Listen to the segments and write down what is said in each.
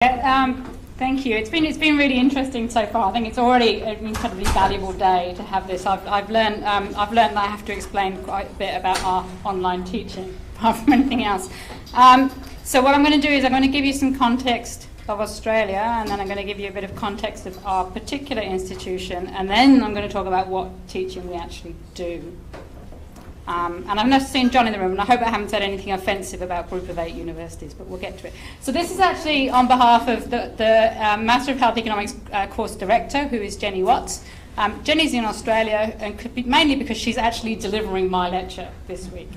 Thank you. It's been really interesting so far. I think it's already an incredibly valuable day to have this. I've learned that I have to explain quite a bit about our online teaching, apart from anything else. So what I'm going to do is I'm going to give you some context of Australia, and then I'm going to give you a bit of context of our particular institution, and then I'm going to talk about what teaching we actually do. And I've not seen John in the room, and I hope I haven't said anything offensive about Group of 8 universities, but we'll get to it. So this is actually on behalf of the Master of Health Economics course director, who is Jenny Watts. Jenny's in Australia, and mainly because she's actually delivering my lecture this week.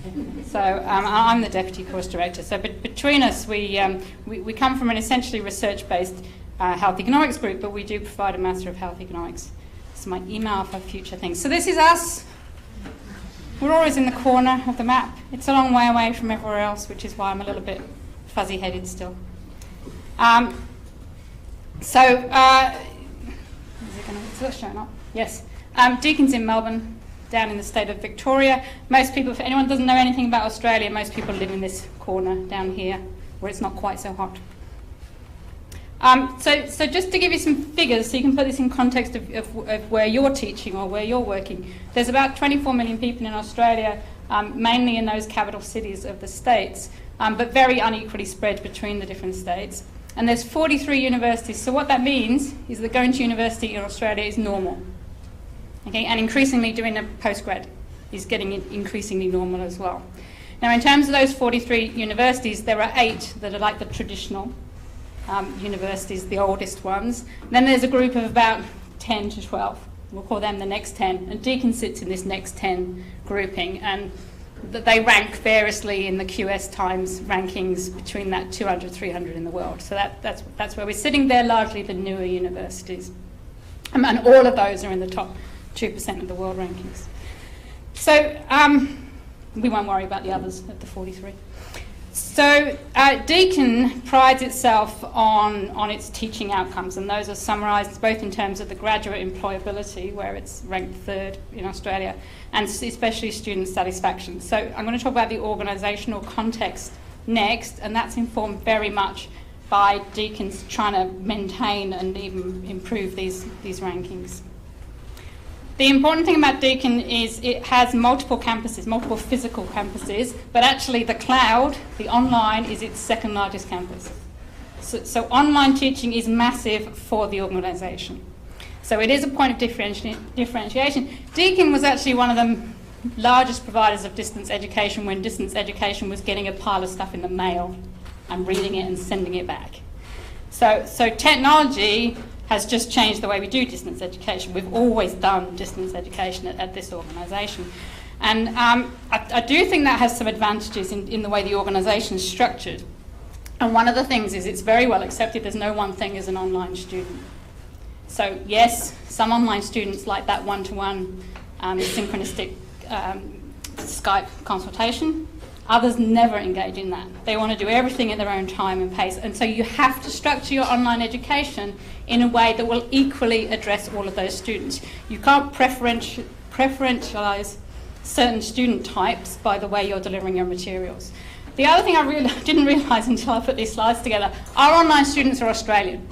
So I'm the deputy course director. So between us, we come from an essentially research-based health economics group, but we do provide a Master of Health Economics. It's my email for future things. So this is us. We're always in the corner of the map. It's a long way away from everywhere else, which is why I'm a little bit fuzzy-headed still. Is it showing up? Yes. Deacon's in Melbourne, down in the state of Victoria. Most people, if anyone doesn't know anything about Australia, most people live in this corner down here, where it's not quite so hot. So just to give you some figures, so you can put this in context of where you're teaching or where you're working, there's about 24 million people in Australia, mainly in those capital cities of the states, but very unequally spread between the different states. And there's 43 universities, so what that means is that going to university in Australia is normal. Okay? And increasingly doing a postgrad is getting increasingly normal as well. Now in terms of those 43 universities, there are 8 that are like the traditional universities, the oldest ones. Then there's a group of about 10 to 12. We'll call them the next 10. And Deakin sits in this next 10 grouping. And they rank variously in the QS Times rankings between that 200, 300 in the world. So that's where we're sitting. They're largely the newer universities. And all of those are in the top 2% of the world rankings. So we won't worry about the others of the 43. So Deakin prides itself on its teaching outcomes, and those are summarised both in terms of the graduate employability, where it's ranked 3rd in Australia, and especially student satisfaction. So I'm going to talk about the organisational context next, and that's informed very much by Deakin's trying to maintain and even improve these rankings. The important thing about Deakin is it has multiple campuses, multiple physical campuses, but actually the cloud, the online, is its 2nd largest campus. So online teaching is massive for the organisation. So it is a point of differentiation. Deakin was actually one of the largest providers of distance education when distance education was getting a pile of stuff in the mail and reading it and sending it back. So technology has just changed the way we do distance education. We've always done distance education at this organisation. And I do think that has some advantages in the way the organisation is structured. And one of the things is it's very well accepted there's no one thing as an online student. So yes, some online students like that one-to-one synchronistic Skype consultation. Others never engage in that. They want to do everything at their own time and pace. And so you have to structure your online education in a way that will equally address all of those students. You can't preferentialise certain student types by the way you're delivering your materials. The other thing I didn't realise until I put these slides together, our online students are Australian.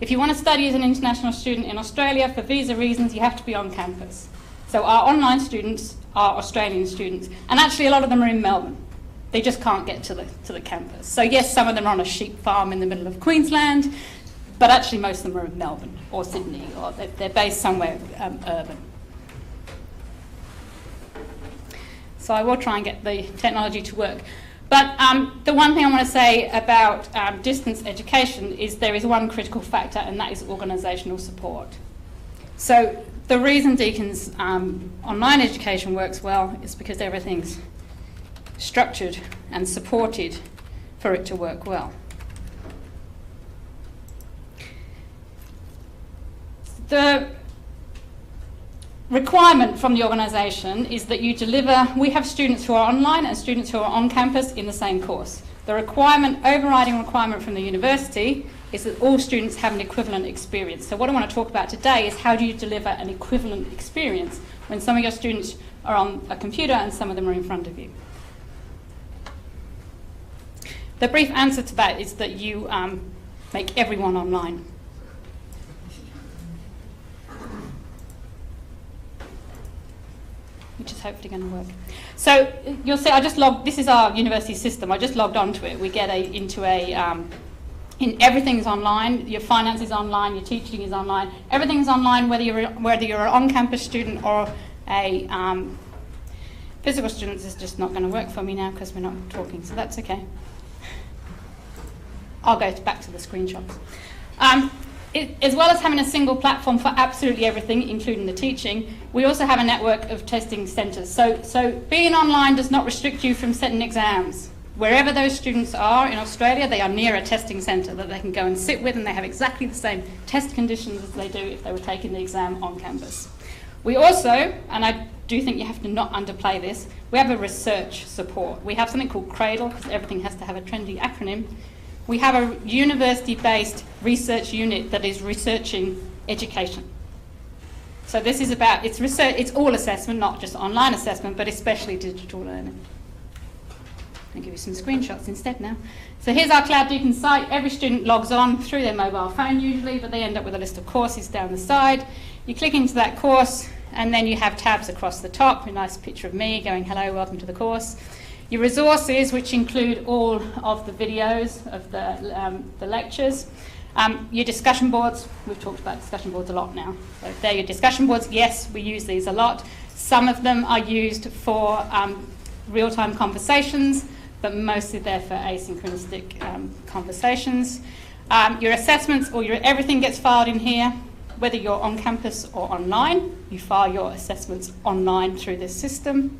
If you want to study as an international student in Australia for visa reasons, you have to be on campus. So our online students are Australian students, and actually a lot of them are in Melbourne. They just can't get to the campus. So yes, some of them are on a sheep farm in the middle of Queensland, but actually most of them are in Melbourne or Sydney, or they're based somewhere urban. So I will try and get the technology to work. But the one thing I want to say about distance education is there is one critical factor, and that is organisational support. So the reason Deakin's online education works well is because everything's structured and supported for it to work well. The requirement from the organisation is that you deliver, we have students who are online and students who are on campus in the same course. The overriding requirement from the university is that all students have an equivalent experience. So what I want to talk about today is how do you deliver an equivalent experience when some of your students are on a computer and some of them are in front of you. The brief answer to that is that you make everyone online. Which is hopefully going to work. So you'll see, this is our university system. I just logged onto it. We get everything's online. Your finance is online. Your teaching is online. Everything's online, whether you're an on-campus student or a physical student. Is just not going to work for me now because we're not talking. So that's okay. I'll go back to the screenshots. As well as having a single platform for absolutely everything, including the teaching, we also have a network of testing centres. So being online does not restrict you from setting exams. Wherever those students are in Australia, they are near a testing centre that they can go and sit with, and they have exactly the same test conditions as they do if they were taking the exam on campus. We also, and I do think you have to not underplay this, we have a research support. We have something called CRADLE, because everything has to have a trendy acronym. We have a university-based research unit that is researching education. So this is about, it's research, it's all assessment, not just online assessment, but especially digital learning. I'll give you some screenshots instead now. So here's our Cloud Deacon site. Every student logs on through their mobile phone usually, but they end up with a list of courses down the side. You click into that course, and then you have tabs across the top, a nice picture of me going, hello, welcome to the course. Your resources, which include all of the videos of the lectures. Your discussion boards, we've talked about discussion boards a lot now. So they're your discussion boards. Yes, we use these a lot. Some of them are used for real-time conversations, but mostly they're for asynchronistic conversations. Your assessments, or everything gets filed in here, whether you're on campus or online. You file your assessments online through this system.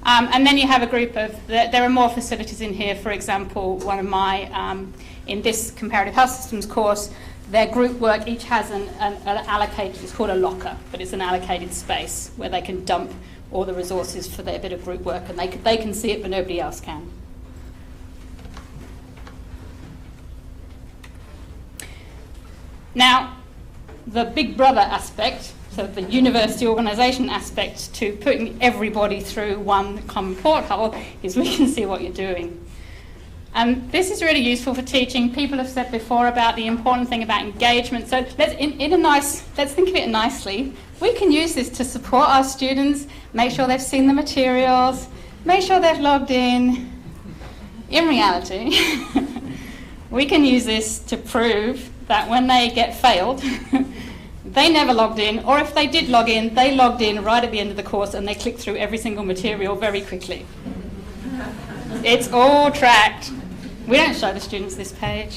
And then you have a group of, there are more facilities in here. For example, one of my, in this comparative health systems course, their group work each has an allocated, it's called a locker, but it's an allocated space where they can dump all the resources for their bit of group work, and they can see it, but nobody else can. Now, the big brother aspect, so the university organisation aspect to putting everybody through one common porthole, is we can see what you're doing. And this is really useful for teaching. People have said before about the important thing about engagement. So let's think of it nicely. We can use this to support our students, make sure they've seen the materials, make sure they've logged in. In reality, we can use this to prove that when they get failed, they never logged in, or if they did log in, they logged in right at the end of the course and they clicked through every single material very quickly. It's all tracked. We don't show the students this page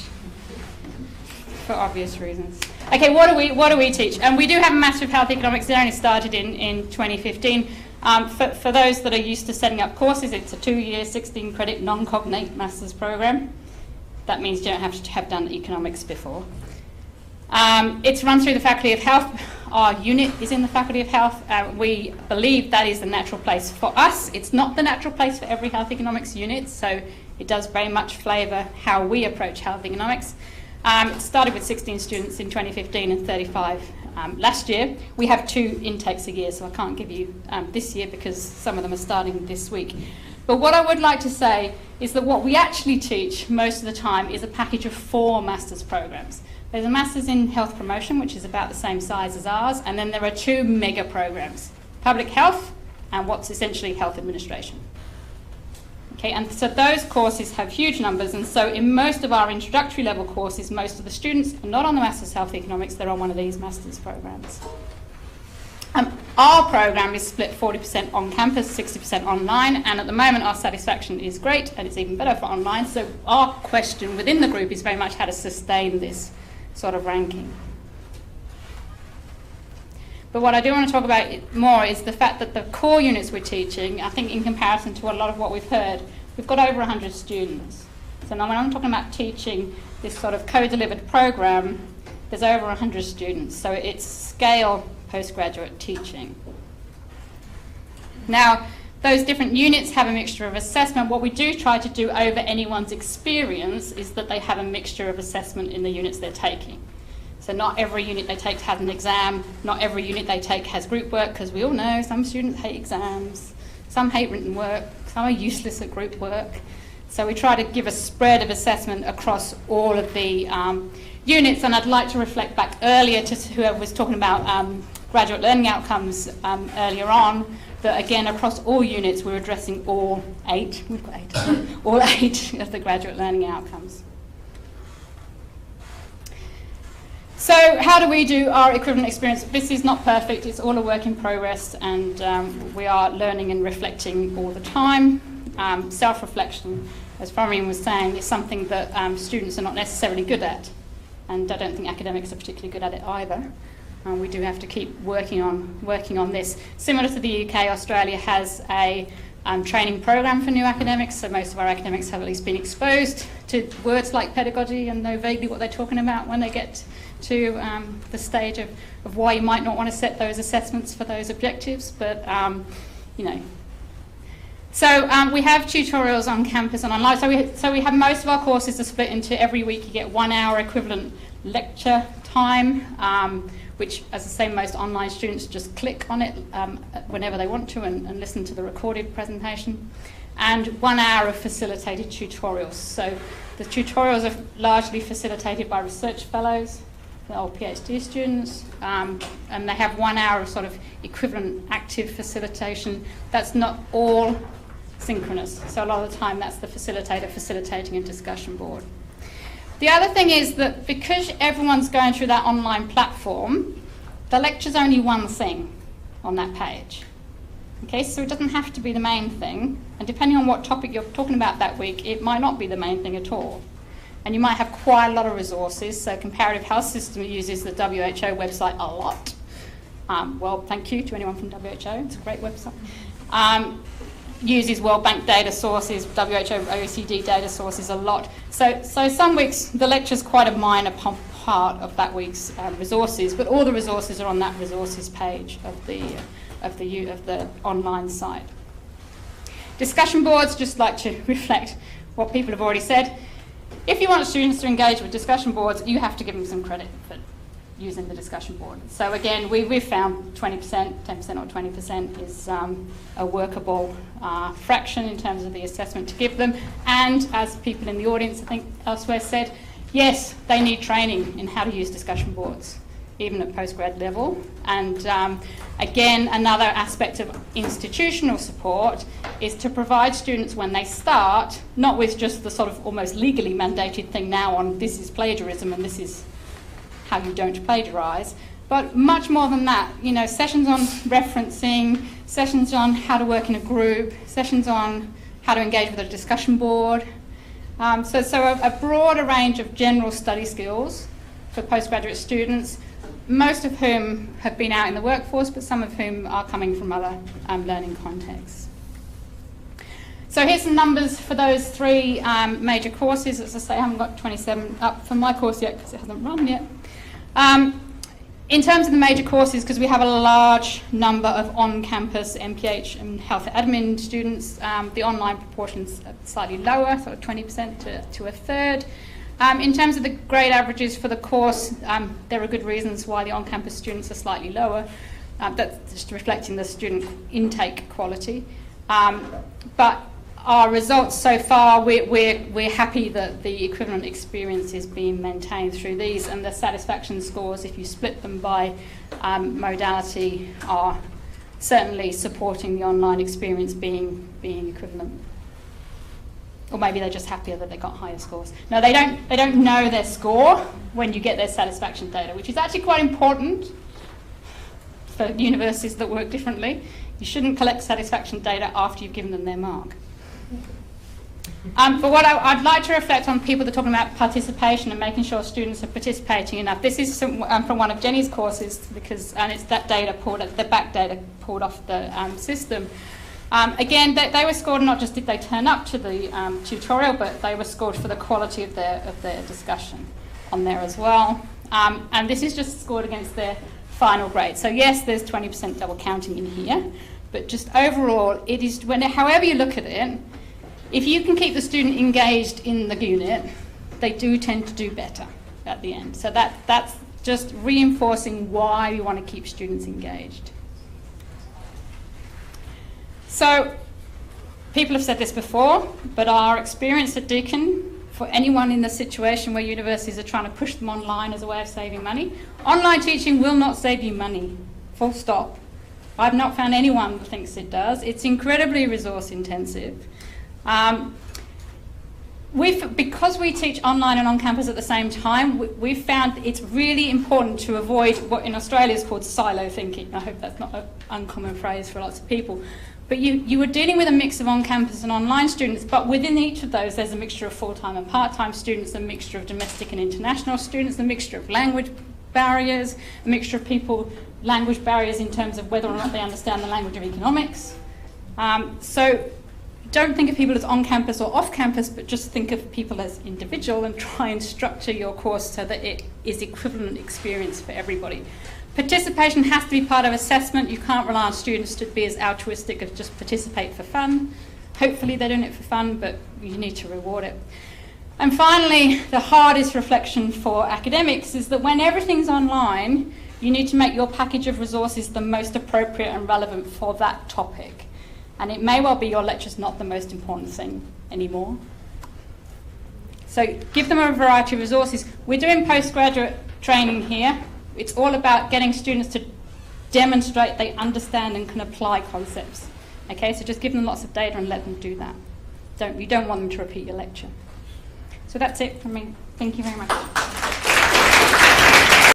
for obvious reasons. Okay, what do we teach? And we do have a Master of Health Economics. It only started in 2015. For those that are used to setting up courses, it's a 2-year, 16-credit non-cognate master's program. That means you don't have to have done economics before. It's run through the Faculty of Health. Our unit is in the Faculty of Health. We believe that is the natural place for us. It's not the natural place for every health economics unit, so it does very much flavour how we approach health economics. It started with 16 students in 2015 and 35 last year. We have 2 intakes a year, so I can't give you this year because some of them are starting this week. But what I would like to say is that what we actually teach most of the time is a package of 4 master's programs. There's a Master's in Health Promotion, which is about the same size as ours, and then there are 2 mega programs, Public Health and what's essentially Health Administration. Okay, and so those courses have huge numbers, and so in most of our introductory level courses, most of the students are not on the Master's Health Economics, they're on one of these master's programs. Our program is split 40% on campus, 60% online, and at the moment our satisfaction is great, and it's even better for online, so our question within the group is very much how to sustain this sort of ranking. But what I do want to talk about more is the fact that the core units we're teaching, I think in comparison to a lot of what we've heard, we've got over 100 students. So now when I'm talking about teaching this sort of co-delivered program, there's over 100 students. So it's scale postgraduate teaching. Now, those different units have a mixture of assessment. What we do try to do over anyone's experience is that they have a mixture of assessment in the units they're taking. So not every unit they take has an exam, not every unit they take has group work, because we all know some students hate exams, some hate written work, some are useless at group work. So we try to give a spread of assessment across all of the units, and I'd like to reflect back earlier to whoever was talking about graduate learning outcomes earlier on, that again across all units we're addressing all 8, we've got 8, all 8 of the graduate learning outcomes. So how do we do our equivalent experience? This is not perfect, it's all a work in progress, and we are learning and reflecting all the time. Self-reflection, as Florian was saying, is something that students are not necessarily good at, and I don't think academics are particularly good at it either. We do have to keep working on this. Similar to the UK, Australia has a training program for new academics, so most of our academics have at least been exposed to words like pedagogy and know vaguely what they're talking about when they get to the stage of why you might not want to set those assessments for those objectives, but you know. So we have tutorials on campus and online. So we have most of our courses are split into every week you get 1 hour equivalent lecture time, which, as I say, most online students just click on it whenever they want to and listen to the recorded presentation. And 1 hour of facilitated tutorials. So the tutorials are largely facilitated by research fellows or PhD students, and they have 1 hour of sort of equivalent active facilitation. That's not all synchronous, so a lot of the time that's the facilitator facilitating a discussion board. The other thing is that because everyone's going through that online platform, the lecture's only one thing on that page. Okay, so it doesn't have to be the main thing, and depending on what topic you're talking about that week, it might not be the main thing at all. And you might have quite a lot of resources, so Comparative Health System uses the WHO website a lot. Well, thank you to anyone from WHO, it's a great website. Uses World Bank data sources, WHO, OECD data sources a lot. So some weeks the lecture's quite a minor part of that week's resources, but all the resources are on that resources page of the online site. Discussion boards, just like to reflect what people have already said. If you want students to engage with discussion boards, you have to give them some credit for using the discussion board. So again, we've found 20%, 10% or 20% is a workable fraction in terms of the assessment to give them. And as people in the audience, I think, elsewhere said, yes, they need training in how to use discussion boards, even at postgrad level. And again, another aspect of institutional support is to provide students when they start, not with just the sort of almost legally mandated thing now on this is plagiarism and this is how you don't plagiarise, but much more than that. You know, sessions on referencing, sessions on how to work in a group, sessions on how to engage with a discussion board. So a broader range of general study skills for postgraduate students, most of whom have been out in the workforce, but some of whom are coming from other learning contexts. So here's some numbers for those 3 major courses. As I say, I haven't got 27 up for my course yet because it hasn't run yet. In terms of the major courses, because we have a large number of on-campus MPH and health admin students, the online proportion's slightly lower, sort of 20% to a third. In terms of the grade averages for the course, there are good reasons why the on-campus students are slightly lower. That's just reflecting the student intake quality. But our results so far, we're happy that the equivalent experience is being maintained through these, and the satisfaction scores, if you split them by modality, are certainly supporting the online experience being equivalent. Or maybe they're just happier that they got higher scores. No, they don't know their score when you get their satisfaction data, which is actually quite important for universities that work differently. You shouldn't collect satisfaction data after you've given them their mark. But what I'd like to reflect on people that are talking about participation and making sure students are participating enough. This is from one of Jenny's courses, and it's that data the back data pulled off the system. Again, they were scored not just did they turn up to the tutorial, but they were scored for the quality of their discussion on there as well. And this is just scored against their final grade. So yes, there's 20% double counting in here, but just overall, it is however you look at it. If you can keep the student engaged in the unit, they do tend to do better at the end. So that's just reinforcing why we want to keep students engaged. So people have said this before, but our experience at Deakin for anyone in the situation where universities are trying to push them online as a way of saving money. Online teaching will not save you money, full stop. I've not found anyone that thinks it does. It's incredibly resource intensive. Because we teach online and on campus at the same time, we've found it's really important to avoid what in Australia is called silo thinking. I hope that's not an uncommon phrase for lots of people. But you are dealing with a mix of on-campus and online students, but within each of those there's a mixture of full-time and part-time students, a mixture of domestic and international students, a mixture of language barriers, a mixture of people, language barriers in terms of whether or not they understand the language of economics. So don't think of people as on-campus or off-campus, but just think of people as individual and try and structure your course so that it is equivalent experience for everybody. Participation has to be part of assessment. You can't rely on students to be as altruistic as just participate for fun. Hopefully they're doing it for fun, but you need to reward it. And finally, the hardest reflection for academics is that when everything's online, you need to make your package of resources the most appropriate and relevant for that topic. And it may well be your lecture's not the most important thing anymore. So give them a variety of resources. We're doing postgraduate training here. It's all about getting students to demonstrate they understand and can apply concepts. Okay, so just give them lots of data and let them do that. You don't want them to repeat your lecture. So that's it from me. Thank you very much.